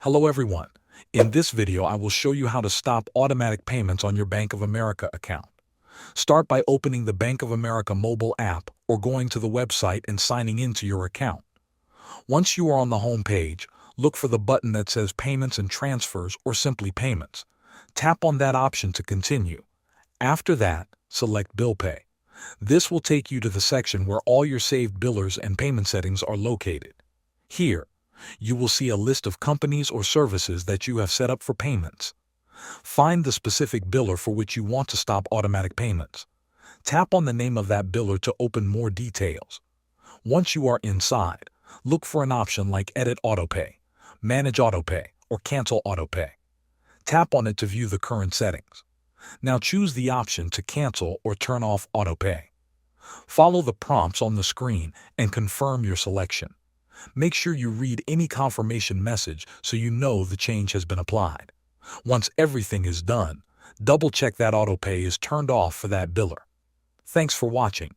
Hello everyone. In this video I will show you how to stop automatic payments on your Bank of America account. Start by opening the Bank of America mobile app or going to the website and signing into your account. Once you are on the home page, look for the button that says Payments and Transfers or simply Payments. Tap on that option to continue. After that, select Bill Pay. This will take you to the section where all your saved billers and payment settings are located. Here, you will see a list of companies or services that you have set up for payments. Find the specific biller for which you want to stop automatic payments. Tap on the name of that biller to open more details. Once you are inside, look for an option like Edit Autopay, Manage Autopay, or Cancel Autopay. Tap on it to view the current settings. Now choose the option to cancel or turn off autopay. Follow the prompts on the screen and confirm your selection. Make sure you read any confirmation message so you know the change has been applied. Once everything is done, double-check that autopay is turned off for that biller. Thanks for watching.